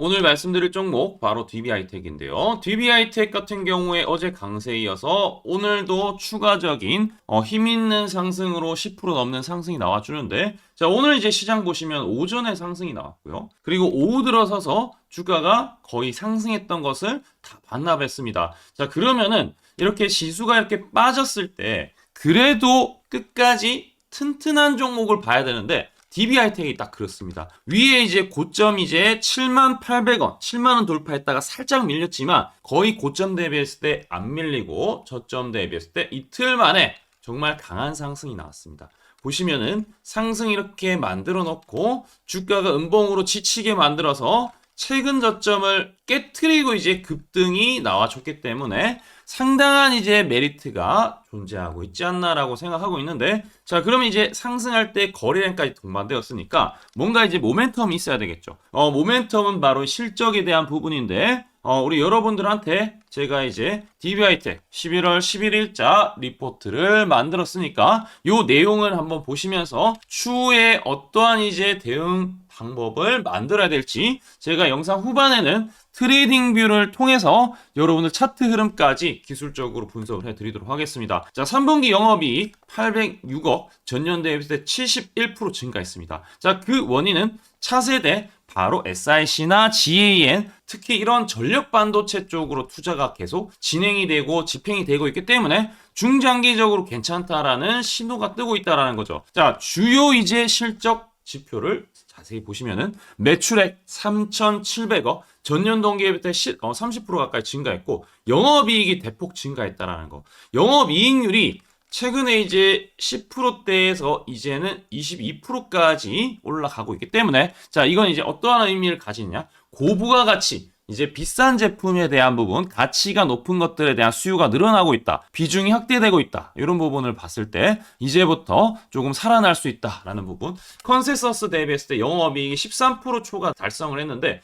오늘 말씀드릴 종목 바로 DB하이텍인데요. DB하이텍 같은 경우에 어제 강세에 이어서 오늘도 추가적인 힘있는 상승으로 10% 넘는 상승이 나와주는데, 자, 오늘 이제 시장 보시면 오전에 상승이 나왔고요. 그리고 오후 들어서서 주가가 거의 상승했던 것을 다 반납했습니다. 자, 그러면은 이렇게 지수가 이렇게 빠졌을 때 그래도 끝까지 튼튼한 종목을 봐야 되는데, DB하이텍이 딱 그렇습니다. 위에 이제 고점 이제 78,800원, 7만원 돌파했다가 살짝 밀렸지만 거의 고점 대비했을 때 안 밀리고 저점 대비했을 때 이틀 만에 정말 강한 상승이 나왔습니다. 보시면은 상승 이렇게 만들어 놓고 주가가 음봉으로 지치게 만들어서 최근 저점을 깨트리고 이제 급등이 나와줬기 때문에 상당한 이제 메리트가 존재하고 있지 않나라고 생각하고 있는데, 자, 그러면 이제 상승할 때 거래량까지 동반되었으니까 뭔가 이제 모멘텀이 있어야 되겠죠. 모멘텀은 바로 실적에 대한 부분인데, 우리 여러분들한테 제가 이제 DB하이텍 11월 11일자 리포트를 만들었으니까 요 내용을 한번 보시면서 추후에 어떠한 이제 대응 방법을 만들어야 될지 제가 영상 후반에는 트레이딩 뷰를 통해서 여러분들 차트 흐름까지 기술적으로 분석을 해드리도록 하겠습니다. 자, 3분기 영업이익 806억, 전년 대비했을 때 71% 증가했습니다. 자, 그 원인은 차세대 바로 SiC나 GAN, 특히 이런 전력 반도체 쪽으로 투자가 계속 진행이 되고 집행이 되고 있기 때문에 중장기적으로 괜찮다라는 신호가 뜨고 있다라는 거죠. 자, 주요 이제 실적 지표를 자세히 보시면은 매출액 3,700억, 전년 동기에 비해 30% 가까이 증가했고 영업이익이 대폭 증가했다라는 거. 영업이익률이 최근에 이제 10%대에서 이제는 22%까지 올라가고 있기 때문에, 자, 이건 이제 어떠한 의미를 가지냐? 고부가 가치, 이제 비싼 제품에 대한 부분, 가치가 높은 것들에 대한 수요가 늘어나고 있다. 비중이 확대되고 있다. 이런 부분을 봤을 때 이제부터 조금 살아날 수 있다라는 부분. 컨센서스 대비했을 때 영업이익이 13% 초과 달성을 했는데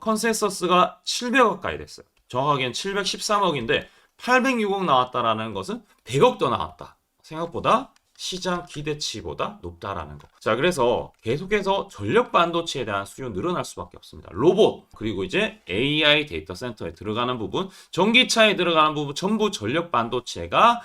컨센서스가 700억 가까이 됐어요. 정확하게는 713억인데 806억 나왔다라는 것은 100억 더 나왔다. 생각보다 시장 기대치보다 높다라는 거. 자, 그래서 계속해서 전력 반도체에 대한 수요 늘어날 수밖에 없습니다. 로봇, 그리고 이제 AI 데이터 센터에 들어가는 부분, 전기차에 들어가는 부분 전부 전력 반도체가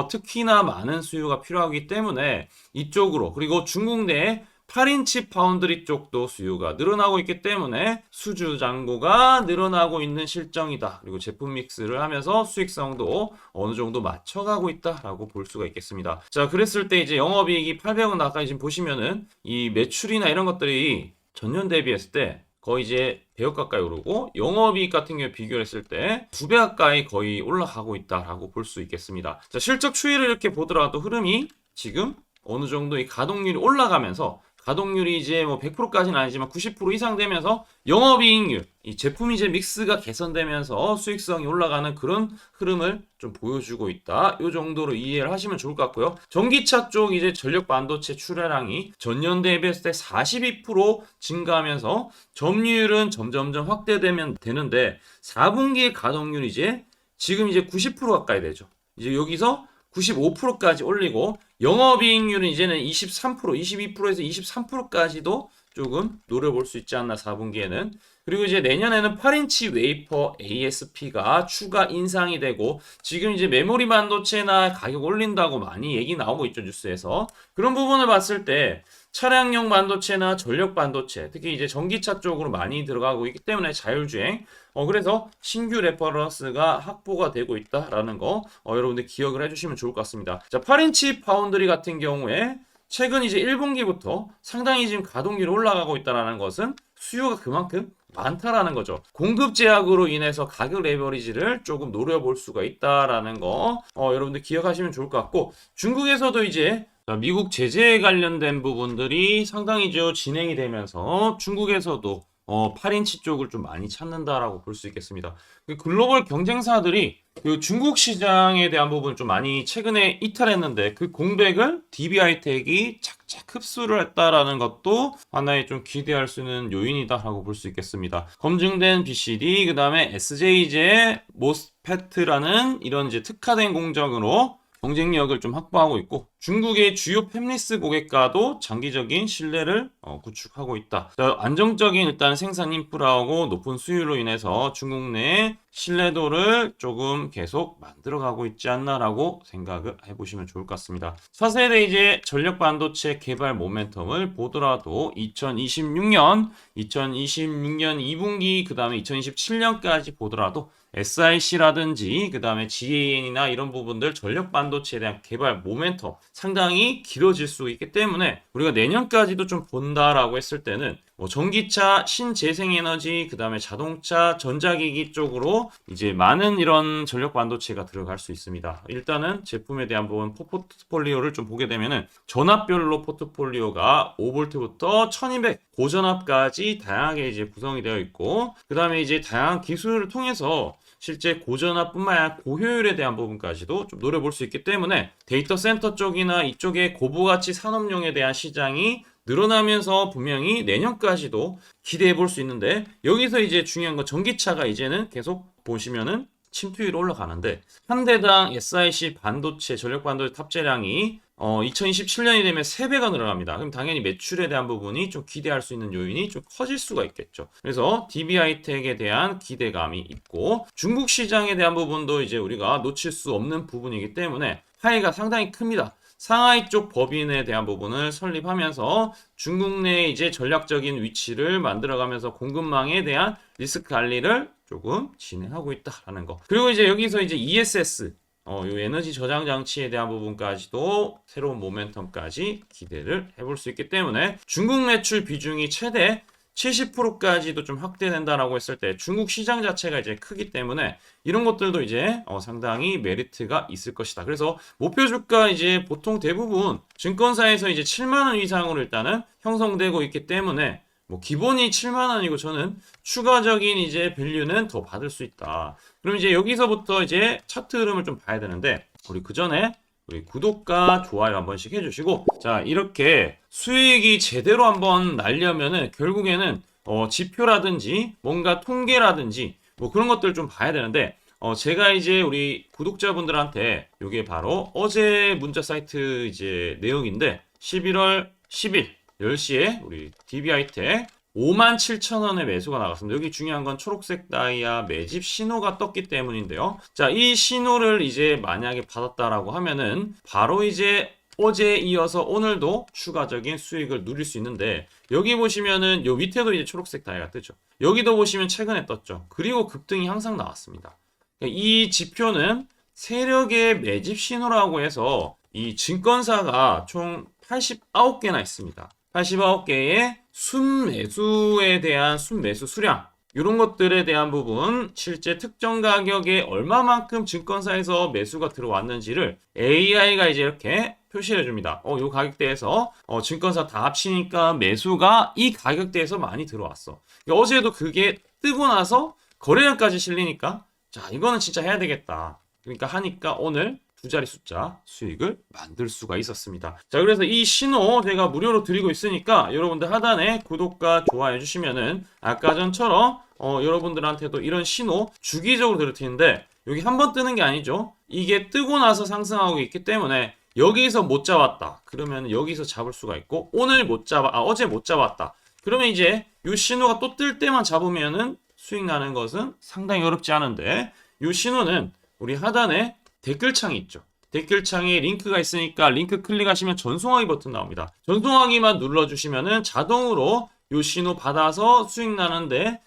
특히나 많은 수요가 필요하기 때문에 이쪽으로, 그리고 중국 내에 8인치 파운드리 쪽도 수요가 늘어나고 있기 때문에 수주 잔고가 늘어나고 있는 실정이다. 그리고 제품 믹스를 하면서 수익성도 어느 정도 맞춰가고 있다라고 볼 수가 있겠습니다. 자, 그랬을 때 이제 영업이익이 800원 가까이 지금 보시면은 이 매출이나 이런 것들이 전년 대비했을 때 거의 이제 100억 가까이 오르고 영업이익 같은 경우에 비교했을 때 2배 가까이 거의 올라가고 있다라고 볼 수 있겠습니다. 자, 실적 추이를 이렇게 보더라도 흐름이 지금 어느 정도 이 가동률이 올라가면서, 가동률이 이제 뭐 100%까지는 아니지만 90% 이상 되면서 영업이익률, 이 제품 이제 믹스가 개선되면서 수익성이 올라가는 그런 흐름을 좀 보여주고 있다. 이 정도로 이해를 하시면 좋을 것 같고요. 전기차 쪽 이제 전력 반도체 출하량이 전년 대비했을 때 42% 증가하면서 점유율은 점점점 확대되면 되는데 4분기의 가동률이 이제 지금 이제 90% 가까이 되죠. 이제 여기서 95%까지 올리고 영업이익률은 이제는 23%, 22%에서 23%까지도 조금 노려볼 수 있지 않나 4분기에는. 그리고 이제 내년에는 8인치 웨이퍼 ASP가 추가 인상이 되고, 지금 이제 메모리 반도체나 가격 올린다고 많이 얘기 나오고 있죠, 뉴스에서. 그런 부분을 봤을 때 차량용 반도체나 전력 반도체, 특히 이제 전기차 쪽으로 많이 들어가고 있기 때문에 자율주행, 그래서 신규 레퍼런스가 확보가 되고 있다라는 거 여러분들 기억을 해주시면 좋을 것 같습니다. 자, 8인치 파운드리 같은 경우에 최근 이제 1분기부터 상당히 지금 가동률이 올라가고 있다라는 것은 수요가 그만큼 많다라는 거죠. 공급 제약으로 인해서 가격 레버리지를 조금 노려볼 수가 있다라는 거 여러분들 기억하시면 좋을 것 같고, 중국에서도 이제 미국 제재에 관련된 부분들이 상당히 진행이 되면서 중국에서도 8인치 쪽을 좀 많이 찾는다라고 볼 수 있겠습니다. 글로벌 경쟁사들이 그 중국 시장에 대한 부분을 좀 많이 최근에 이탈했는데 그 공백을 DB하이텍이 착착 흡수를 했다라는 것도 하나의 좀 기대할 수 있는 요인이다라고 볼 수 있겠습니다. 검증된 BCD, 그 다음에 SJ제 모스페트라는 이런 이제 특화된 공정으로 경쟁력을 좀 확보하고 있고, 중국의 주요 팹리스 고객과도 장기적인 신뢰를 구축하고 있다. 자, 안정적인 일단 생산 인프라하고 높은 수율로 인해서 중국 내 신뢰도를 조금 계속 만들어가고 있지 않나라고 생각을 해보시면 좋을 것 같습니다. 차세대 이제 전력 반도체 개발 모멘텀을 보더라도 2026년 2분기 그 다음에 2027년까지 보더라도 SIC라든지 그 다음에 GAN이나 이런 부분들 전력 반도체에 대한 개발 모멘텀 상당히 길어질 수 있기 때문에 우리가 내년까지도 좀 본다라고 했을 때는 뭐 전기차, 신재생에너지, 그 다음에 자동차, 전자기기 쪽으로 이제 많은 이런 전력 반도체가 들어갈 수 있습니다. 일단은 제품에 대한 부분 포트폴리오를 좀 보게 되면은 전압별로 포트폴리오가 5V부터 1200 고전압까지 다양하게 이제 구성이 되어 있고, 그 다음에 이제 다양한 기술을 통해서 실제 고전압뿐만 아니라 고효율에 대한 부분까지도 좀 노려볼 수 있기 때문에 데이터 센터 쪽이나 이쪽에 고부가치 산업용에 대한 시장이 늘어나면서 분명히 내년까지도 기대해 볼 수 있는데, 여기서 이제 중요한 건 전기차가 이제는 계속 보시면은 침투율이 올라가는데 한 대당 SiC 반도체 전력 반도체 탑재량이 2027년이 되면 3배가 늘어납니다. 그럼 당연히 매출에 대한 부분이 좀 기대할 수 있는 요인이 좀 커질 수가 있겠죠. 그래서 DB하이텍에 대한 기대감이 있고, 중국 시장에 대한 부분도 이제 우리가 놓칠 수 없는 부분이기 때문에 파이가 상당히 큽니다. 상하이 쪽 법인에 대한 부분을 설립하면서 중국 내 이제 전략적인 위치를 만들어가면서 공급망에 대한 리스크 관리를 조금 진행하고 있다라는 거. 그리고 이제 여기서 이제 ESS 요 에너지 저장 장치에 대한 부분까지도 새로운 모멘텀까지 기대를 해볼 수 있기 때문에 중국 매출 비중이 최대 70%까지도 좀 확대된다라고 했을 때 중국 시장 자체가 이제 크기 때문에 이런 것들도 이제 상당히 메리트가 있을 것이다. 그래서 목표 주가 이제 보통 대부분 증권사에서 이제 7만 원 이상으로 일단은 형성되고 있기 때문에 뭐 기본이 7만 원이고 저는 추가적인 이제 밸류는 더 받을 수 있다. 그럼 이제 여기서부터 이제 차트 흐름을 좀 봐야 되는데, 우리 그 전에 우리 구독과 좋아요 한 번씩 해주시고, 자 이렇게 수익이 제대로 한번 날려면은 결국에는 지표라든지 뭔가 통계라든지 뭐 그런 것들 좀 봐야 되는데, 제가 이제 우리 구독자분들한테 이게 바로 어제 문자 사이트 이제 내용인데 11월 10일 10시에 우리 DB하이텍 57,000원의 매수가 나갔습니다. 여기 중요한 건 초록색 다이아 매집 신호가 떴기 때문인데요. 자, 이 신호를 이제 만약에 받았다라고 하면은 바로 이제 어제 이어서 오늘도 추가적인 수익을 누릴 수 있는데, 여기 보시면은 요 밑에도 이제 초록색 다이아가 뜨죠. 여기도 보시면 최근에 떴죠. 그리고 급등이 항상 나왔습니다. 이 지표는 세력의 매집 신호라고 해서 이 증권사가 총 89개나 있습니다. 89개의 순매수에 대한 순매수 수량, 이런 것들에 대한 부분, 실제 특정 가격에 얼마만큼 증권사에서 매수가 들어왔는지를 AI가 이제 이렇게 표시해 줍니다. 요 가격대에서 증권사 다 합치니까 매수가 이 가격대에서 많이 들어왔어. 어제도 그게 뜨고 나서 거래량까지 실리니까 자, 이거는 진짜 해야 되겠다. 그러니까 하니까 오늘 두 자리 숫자 수익을 만들 수가 있었습니다. 자, 그래서 이 신호 제가 무료로 드리고 있으니까 여러분들 하단에 구독과 좋아요 해주시면은 아까 전처럼 여러분들한테도 이런 신호 주기적으로 드릴 텐데, 여기 한 번 뜨는 게 아니죠. 이게 뜨고 나서 상승하고 있기 때문에 여기서 못 잡았다 그러면 여기서 잡을 수가 있고, 오늘 어제 못 잡았다 그러면 이제 이 신호가 또 뜰 때만 잡으면은 수익 나는 것은 상당히 어렵지 않은데, 이 신호는 우리 하단에 댓글창이 있죠. 댓글창에 링크가 있으니까 링크 클릭하시면 전송하기 버튼 나옵니다. 전송하기만 눌러주시면은 자동으로 이 신호 받아서 수익 나는데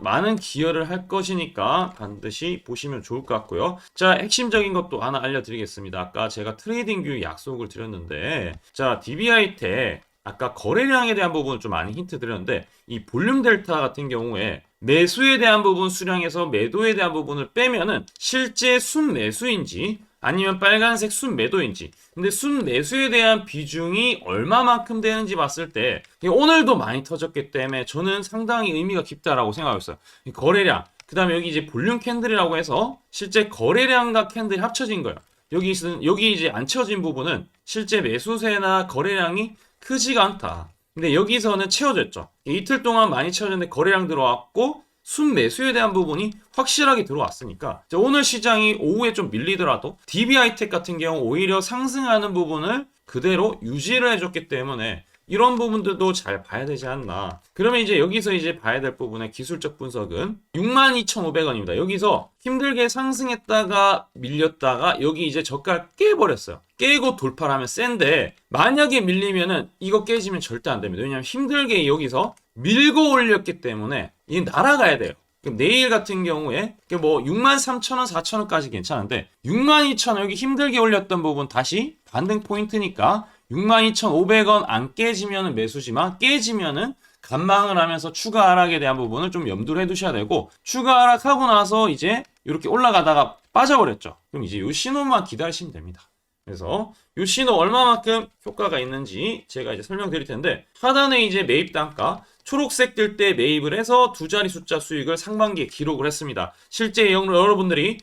많은 기여를 할 것이니까 반드시 보시면 좋을 것 같고요. 자, 핵심적인 것도 하나 알려드리겠습니다. 아까 제가 트레이딩 뷰 약속을 드렸는데, 자, DB하이텍 아까 거래량에 대한 부분을 좀 많이 힌트 드렸는데, 이 볼륨 델타 같은 경우에 매수에 대한 부분 수량에서 매도에 대한 부분을 빼면은 실제 순매수인지 아니면 빨간색 순매도인지, 근데 순매수에 대한 비중이 얼마만큼 되는지 봤을 때 오늘도 많이 터졌기 때문에 저는 상당히 의미가 깊다라고 생각했어요. 거래량, 그 다음에 여기 이제 볼륨 캔들이라고 해서 실제 거래량과 캔들이 합쳐진 거예요. 여기 이제 안 채워진 부분은 실제 매수세나 거래량이 크지가 않다. 근데 여기서는 채워졌죠. 이틀 동안 많이 채워졌는데 거래량 들어왔고 순매수에 대한 부분이 확실하게 들어왔으니까 오늘 시장이 오후에 좀 밀리더라도 DB하이텍 같은 경우 오히려 상승하는 부분을 그대로 유지를 해줬기 때문에 이런 부분들도 잘 봐야 되지 않나. 그러면 이제 여기서 이제 봐야 될 부분의 기술적 분석은 62,500원입니다. 여기서 힘들게 상승했다가 밀렸다가 여기 이제 저가를 깨버렸어요. 깨고 돌파를 하면 센데 만약에 밀리면은 이거 깨지면 절대 안 됩니다. 왜냐면 힘들게 여기서 밀고 올렸기 때문에 이 날아가야 돼요. 그럼 내일 같은 경우에 뭐 63,000원, 4,000원까지 괜찮은데 62,000원 여기 힘들게 올렸던 부분 다시 반등 포인트니까 62,500원 안 깨지면 매수지만 깨지면은 간망을 하면서 추가 하락에 대한 부분을 좀 염두를 해두셔야 되고 추가 하락하고 나서 이제 이렇게 올라가다가 빠져버렸죠. 그럼 이제 이 신호만 기다리시면 됩니다. 그래서 이 신호 얼마만큼 효과가 있는지 제가 이제 설명드릴 텐데 하단에 이제 매입 단가 초록색 뜰 때 매입을 해서 두 자리 숫자 수익을 상반기에 기록을 했습니다. 실제 여러분들이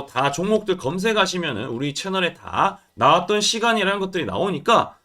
다 종목들 검색하시면은 우리 채널에 다 나왔던 시간이라는 것들이 나오니까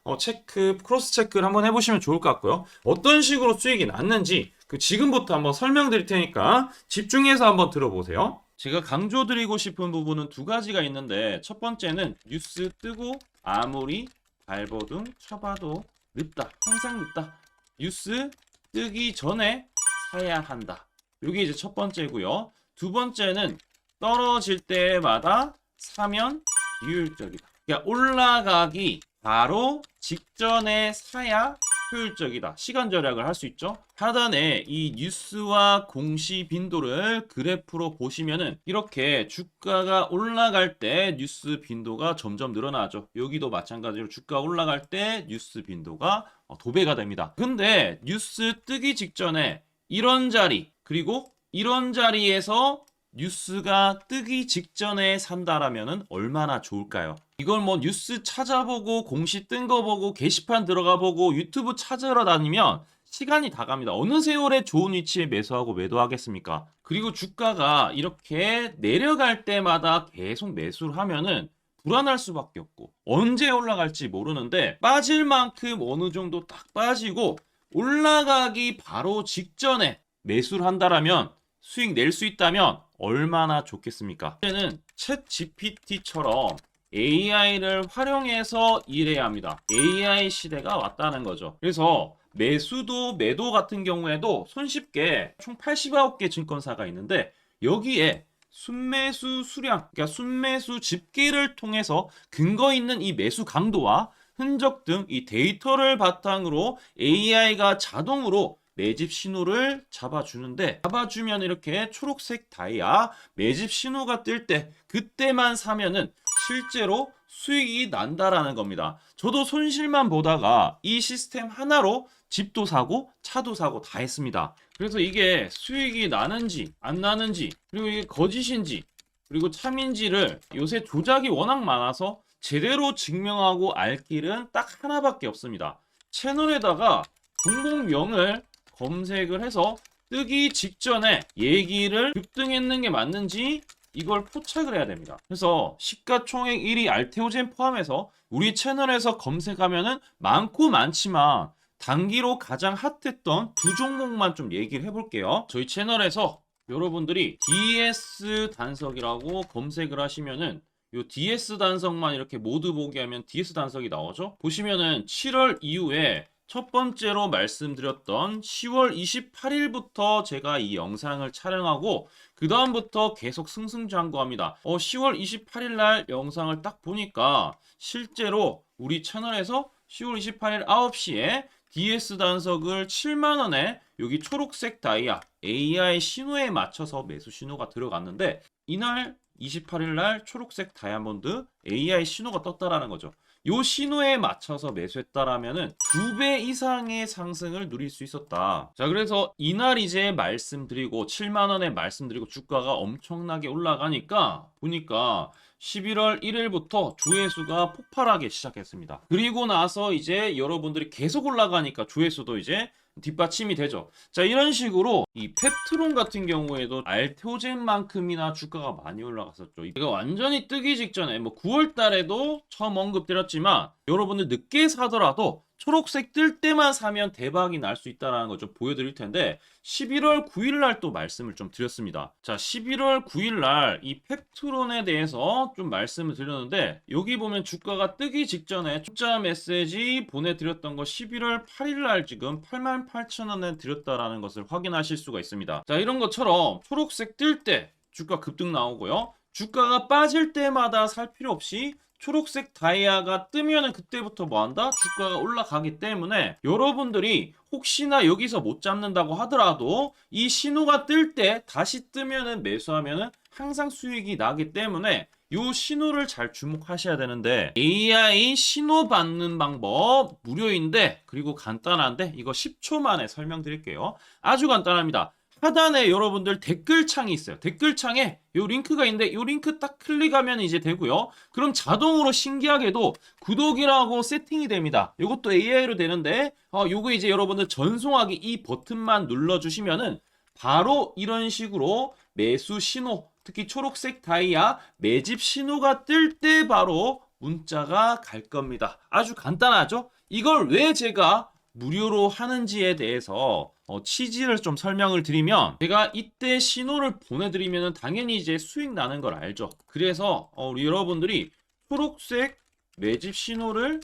크로스 체크를 한번 해보시면 좋을 것 같고요. 어떤 식으로 수익이 났는지 지금부터 한번 설명드릴 테니까 집중해서 한번 들어보세요. 제가 강조드리고 싶은 부분은 두 가지가 있는데 첫 번째는 뉴스 뜨고 아무리 발버둥 쳐봐도 늦다. 항상 늦다. 뉴스 뜨기 전에 사야 한다. 이게 이제 첫 번째고요. 두 번째는 떨어질 때마다 사면 비효율적이다. 그러니까 올라가기 바로 직전에 사야 효율적이다. 시간 절약을 할 수 있죠. 하단에 이 뉴스와 공시 빈도를 그래프로 보시면은 이렇게 주가가 올라갈 때 뉴스 빈도가 점점 늘어나죠. 여기도 마찬가지로 주가 올라갈 때 뉴스 빈도가 도배가 됩니다. 근데 뉴스 뜨기 직전에 이런 자리 그리고 이런 자리에서 뉴스가 뜨기 직전에 산다라면은 얼마나 좋을까요? 이걸 뭐 뉴스 찾아보고 공시 뜬 거 보고 게시판 들어가 보고 유튜브 찾으러 다니면 시간이 다 갑니다. 어느 세월에 좋은 위치에 매수하고 매도하겠습니까? 그리고 주가가 이렇게 내려갈 때마다 계속 매수를 하면은 불안할 수밖에 없고 언제 올라갈지 모르는데 빠질 만큼 어느 정도 딱 빠지고 올라가기 바로 직전에 매수를 한다라면 수익 낼 수 있다면 얼마나 좋겠습니까? 이제는 챗 GPT처럼 AI를 활용해서 일해야 합니다. AI 시대가 왔다는 거죠. 그래서 매수도 매도 같은 경우에도 손쉽게 총 89개 증권사가 있는데 여기에 순매수 수량, 그러니까 순매수 집계를 통해서 근거 있는 이 매수 강도와 흔적 등 이 데이터를 바탕으로 AI가 자동으로 매집 신호를 잡아주는데 잡아주면 이렇게 초록색 다이아 매집 신호가 뜰 때 그때만 사면은 실제로 수익이 난다라는 겁니다. 저도 손실만 보다가 이 시스템 하나로 집도 사고 차도 사고 다 했습니다. 그래서 이게 수익이 나는지 안 나는지 그리고 이게 거짓인지 그리고 참인지를 요새 조작이 워낙 많아서 제대로 증명하고 알 길은 딱 하나밖에 없습니다. 채널에다가 종목명을 검색을 해서 뜨기 직전에 얘기를 급등했는 게 맞는지 이걸 포착을 해야 됩니다. 그래서 시가총액 1위 알테오젠 포함해서 우리 채널에서 검색하면은 많고 많지만 단기로 가장 핫했던 두 종목만 좀 얘기를 해볼게요. 저희 채널에서 여러분들이 DS 단석이라고 검색을 하시면은 요 DS 단석만 이렇게 모두 보게 하면 DS 단석이 나오죠. 보시면은 7월 이후에 첫 번째로 말씀드렸던 10월 28일부터 제가 이 영상을 촬영하고 그 다음부터 계속 승승장구합니다. 10월 28일 날 영상을 딱 보니까 실제로 우리 채널에서 10월 28일 9시에 DS 단석을 7만원에 여기 초록색 다이아 AI 신호에 맞춰서 매수 신호가 들어갔는데 이날 28일 날 초록색 다이아몬드 AI 신호가 떴다라는 거죠. 요 신호에 맞춰서 매수했다라면은 2배 이상의 상승을 누릴 수 있었다. 자, 그래서 이날 이제 말씀드리고 7만 원에 말씀드리고 주가가 엄청나게 올라가니까 보니까 11월 1일부터 조회수가 폭발하기 시작했습니다. 그리고 나서 이제 여러분들이 계속 올라가니까 조회수도 이제 뒷받침이 되죠. 자, 이런 식으로 이 펩트론 같은 경우에도 알테오젠만큼이나 주가가 많이 올라갔었죠. 이거 완전히 뜨기 직전에 뭐 9월 달에도 처음 언급드렸지만 여러분들 늦게 사더라도 초록색 뜰 때만 사면 대박이 날 수 있다는 거 좀 보여드릴 텐데 11월 9일 날 또 말씀을 좀 드렸습니다. 자, 11월 9일 날 이 펩트론에 대해서 좀 말씀을 드렸는데 여기 보면 주가가 뜨기 직전에 투자 메시지 보내드렸던 거 11월 8일 날 지금 88,000원에 드렸다라는 것을 확인하실 수가 있습니다. 자, 이런 것처럼 초록색 뜰 때 주가 급등 나오고요. 주가가 빠질 때마다 살 필요 없이 초록색 다이아가 뜨면은 그때부터 뭐 한다? 주가가 올라가기 때문에 여러분들이 혹시나 여기서 못 잡는다고 하더라도 이 신호가 뜰 때 다시 뜨면은 매수하면은 항상 수익이 나기 때문에 요 신호를 잘 주목하셔야 되는데 AI 신호 받는 방법 무료인데 그리고 간단한데 이거 10초 만에 설명드릴게요. 아주 간단합니다. 하단에 여러분들 댓글창이 있어요. 댓글창에 요 링크가 있는데 요 링크 딱 클릭하면 이제 되고요. 그럼 자동으로 신기하게도 구독이라고 세팅이 됩니다. 요것도 AI로 되는데 요거 이제 여러분들 전송하기 이 버튼만 눌러주시면은 바로 이런 식으로 매수 신호, 특히 초록색 다이아 매집 신호가 뜰 때 바로 문자가 갈 겁니다. 아주 간단하죠? 이걸 왜 제가 무료로 하는지에 대해서 취지를 좀 설명을 드리면 제가 이때 신호를 보내드리면 당연히 이제 수익 나는 걸 알죠. 그래서 우리 여러분들이 초록색 매집 신호를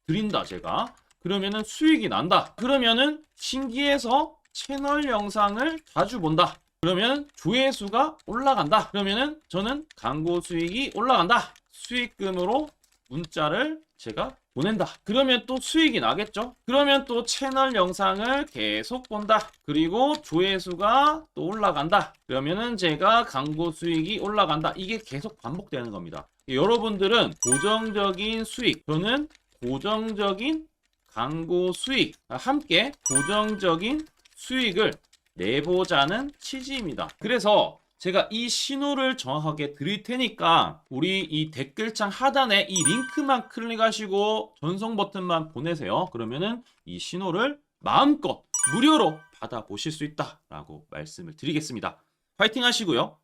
드린다 제가. 그러면은 수익이 난다. 그러면은 신기해서 채널 영상을 자주 본다. 그러면 조회수가 올라간다. 그러면은 저는 광고 수익이 올라간다. 수익금으로 문자를 제가 보낸다. 그러면 또 수익이 나겠죠? 그러면 또 채널 영상을 계속 본다. 그리고 조회수가 또 올라간다. 그러면은 제가 광고 수익이 올라간다. 이게 계속 반복되는 겁니다. 여러분들은 고정적인 수익, 저는 고정적인 광고 수익, 함께 고정적인 수익을 내보자는 취지입니다. 그래서 제가 이 신호를 정확하게 드릴 테니까 우리 이 댓글창 하단에 이 링크만 클릭하시고 전송 버튼만 보내세요. 그러면은 이 신호를 마음껏 무료로 받아보실 수 있다라고 말씀을 드리겠습니다. 파이팅 하시고요.